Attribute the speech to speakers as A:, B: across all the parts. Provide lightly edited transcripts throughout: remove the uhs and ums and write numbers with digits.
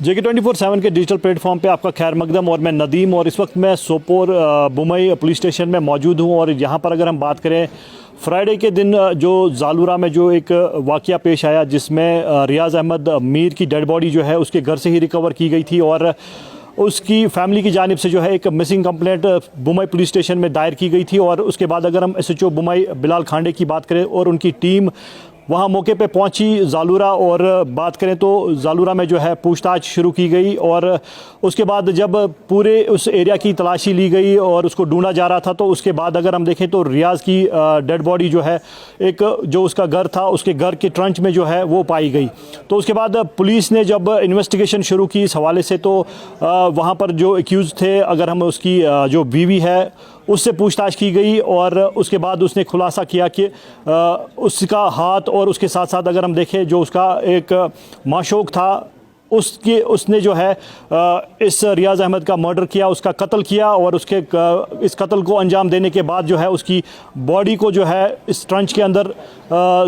A: JK24/7 के digital platform पे आपका खैर मकदम। और मैं नदीम, और इस वक्त मैं सोपोर बुमई पुलिस स्टेशन में मौजूद हूँ। और यहाँ पर अगर हम बात करें, फ्राइडे के दिन जो जालूरा में जो एक वाक़या पेश आया, जिसमें रियाज़ अहमद मीर की डेड बॉडी जो है उसके घर से ही रिकवर की गई थी, और उसकी फैमिली की जानिब से जो है एक मिसिंग कंप्लेंट बुमई पुलिस स्टेशन में दायर की गई थी। और उसके बाद अगर हम SHO बुमई बिलाल खांडे की बात करें और उनकी टीम वहाँ मौके पे पहुंची जालूरा, और बात करें तो जालूरा में जो है पूछताछ शुरू की गई। और उसके बाद जब पूरे उस एरिया की तलाशी ली गई और उसको ढूंढा जा रहा था, तो उसके बाद अगर हम देखें तो रियाज़ की डेड बॉडी जो है एक जो उसका घर था उसके घर के ट्रंच में जो है वो पाई गई। तो उसके बाद पुलिस ने जब इन्वेस्टिगेशन शुरू की इस हवाले से, तो वहाँ पर जो एक्यूज़ थे, अगर हम उसकी जो बीवी है उससे पूछताछ की गई, और उसके बाद उसने खुलासा किया कि उसका हाथ, और उसके साथ साथ अगर हम देखें जो उसका एक माशूक था, उसने जो है इस रियाज़ अहमद का मर्डर किया, उसका कत्ल किया। और उसके इस कत्ल को अंजाम देने के बाद जो है उसकी बॉडी को जो है इस ट्रंच के अंदर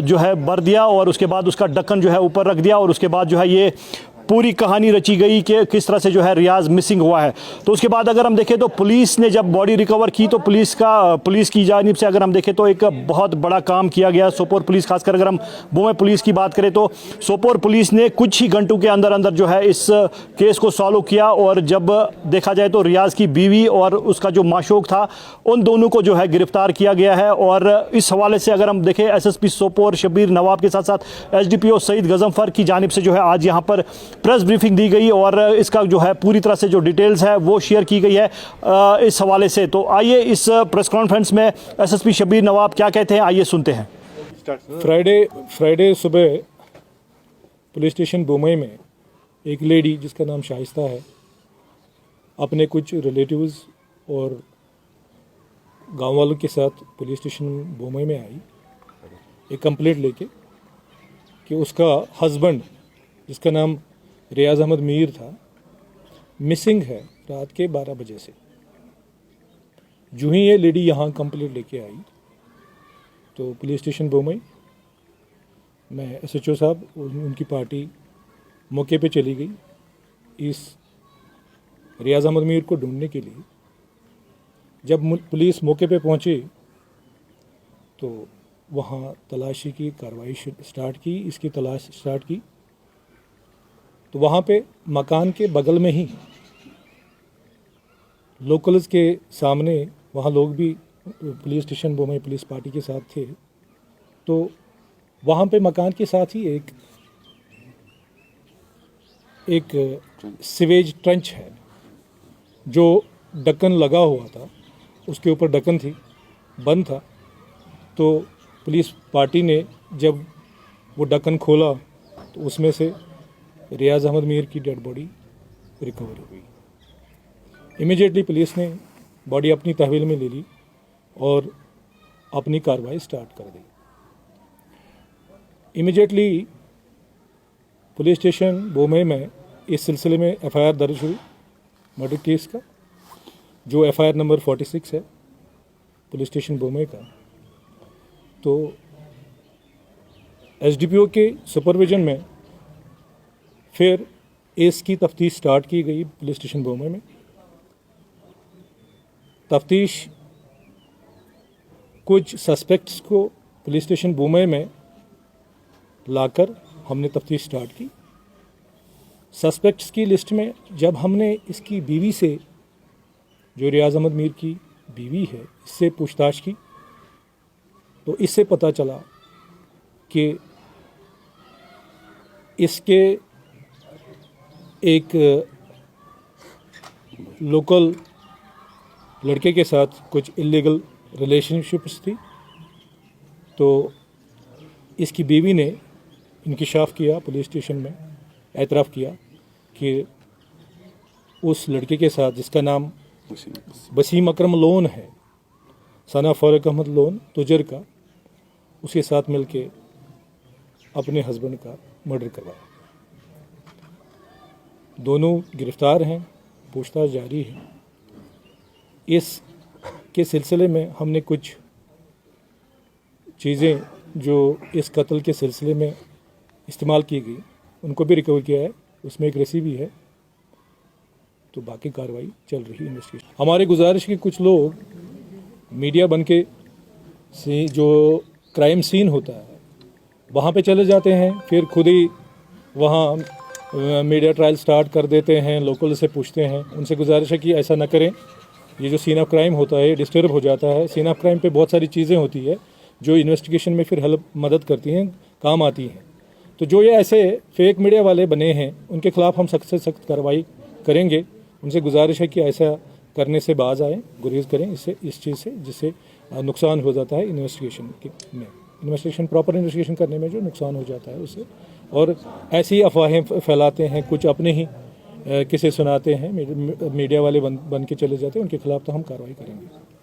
A: जो है भर दिया, और उसके बाद उसका ढक्कन जो है ऊपर रख दिया। और उसके बाद जो है ये पूरी कहानी रची गई कि किस तरह से जो है रियाज़ मिसिंग हुआ है। तो उसके बाद अगर हम देखें तो पुलिस ने जब बॉडी रिकवर की, तो पुलिस की जानिब से अगर हम देखें तो एक बहुत बड़ा काम किया गया। सोपोर पुलिस, खासकर अगर हम बुमई पुलिस की बात करें, तो सोपोर पुलिस ने कुछ ही घंटों के अंदर अंदर जो है इस केस को सॉल्व किया। और जब देखा जाए तो रियाज़ की बीवी और उसका जो माशूक था, उन दोनों को जो है गिरफ्तार किया गया है। और इस हवाले से अगर हम देखें, SSP सोपोर शबीर नवाब के साथ साथ SDPO सईद गजमफर की जानिब से जो है आज यहाँ पर प्रेस ब्रीफिंग दी गई, और इसका जो है पूरी तरह से जो डिटेल्स है वो शेयर की गई है इस हवाले से। तो आइए इस प्रेस कॉन्फ्रेंस में SSP शबीर नवाब क्या कहते हैं, आइए सुनते हैं।
B: फ्राइडे सुबह पुलिस स्टेशन बुमई में एक लेडी जिसका नाम शाइस्ता है, अपने कुछ रिलेटिव्स और गांव वालों के साथ पुलिस स्टेशन बुमई में आई एक कंप्लेंट लेके कि उसका हस्बैंड, जिसका नाम रियाज़ अहमद मीर था, मिसिंग है रात के 12 बजे से। जो ही ये लेडी यहाँ कंप्लेंट लेके आई, तो पुलिस स्टेशन बुमई में SHO साहब और उनकी पार्टी मौके पे चली गई इस रियाज़ अहमद मीर को ढूंढने के लिए। जब पुलिस मौके पे पहुंची तो वहाँ तलाशी की कार्रवाई स्टार्ट की, इसकी तलाश स्टार्ट की। तो वहाँ पे मकान के बगल में ही लोकल्स के सामने, वहाँ लोग भी पुलिस स्टेशन बुमई पुलिस पार्टी के साथ थे, तो वहाँ पे मकान के साथ ही एक सीवेज ट्रंच है, जो ढक्कन लगा हुआ था, उसके ऊपर ढक्कन थी, बंद था। तो पुलिस पार्टी ने जब वो ढक्कन खोला तो उसमें से रियाज़ अहमद मीर की डेड बॉडी रिकवर हुई। इमीडिएटली पुलिस ने बॉडी अपनी तहवील में ले ली और अपनी कार्रवाई स्टार्ट कर दी। इमीडिएटली पुलिस स्टेशन बुमई में इस सिलसिले में FIR दर्ज हुई मर्डर केस का, जो FIR नंबर 46 है पुलिस स्टेशन बुमई का। तो SDPO के सुपरविजन में फिर इसकी तफ्तीश स्टार्ट की गई पुलिस स्टेशन बुमई में। तफ्तीश, कुछ सस्पेक्ट्स को पुलिस स्टेशन बुमई में लाकर हमने तफ्तीश स्टार्ट की। सस्पेक्ट्स की लिस्ट में जब हमने इसकी बीवी से, जो रियाज़ अहमद मीर की बीवी है, इससे पूछताछ की, तो इससे पता चला कि इसके एक लोकल लड़के के साथ कुछ इलीगल रिलेशनशिप्स थी। तो इसकी बीवी ने इंकिशाफ किया, पुलिस स्टेशन में एतराफ़ किया कि उस लड़के के साथ, जिसका नाम वसीम अकरम लोन है, सना फारूक अहमद लोन तुजर का, उसके साथ मिलके अपने हस्बैंड का मर्डर करवाया। दोनों गिरफ्तार हैं, पूछताछ जारी है। इस के सिलसिले में हमने कुछ चीज़ें जो इस कत्ल के सिलसिले में इस्तेमाल की गई, उनको भी रिकवर किया है। उसमें एक रस्सी भी है तो बाकी कार्रवाई चल रही इन्वेस्टिगेशन। हमारी गुजारिश कि कुछ लोग मीडिया बन के जो क्राइम सीन होता है वहाँ पे चले जाते हैं, फिर खुद ही वहाँ मीडिया ट्रायल स्टार्ट कर देते हैं, लोकल से पूछते हैं। उनसे गुजारिश है कि ऐसा ना करें। ये जो सीन ऑफ क्राइम होता है डिस्टर्ब हो जाता है। सीन ऑफ क्राइम पे बहुत सारी चीज़ें होती है जो इन्वेस्टिगेशन में फिर हेल्प मदद करती हैं, काम आती हैं। तो जो ये ऐसे फेक मीडिया वाले बने हैं उनके खिलाफ हम सख्त से सख्त कार्रवाई करेंगे। उनसे गुजारिश है कि ऐसा करने से बाज आए, गुरेज करें इससे, इस चीज़ से जिससे नुकसान हो जाता है इन्वेस्टिगेशन में, प्रॉपर इन्वेस्टिगेशन करने में जो नुकसान हो जाता है उससे। और ऐसी अफवाहें फैलाते हैं, कुछ अपने ही किसे सुनाते हैं, मीडिया वाले बन के चले जाते हैं, उनके खिलाफ तो हम कार्रवाई करेंगे।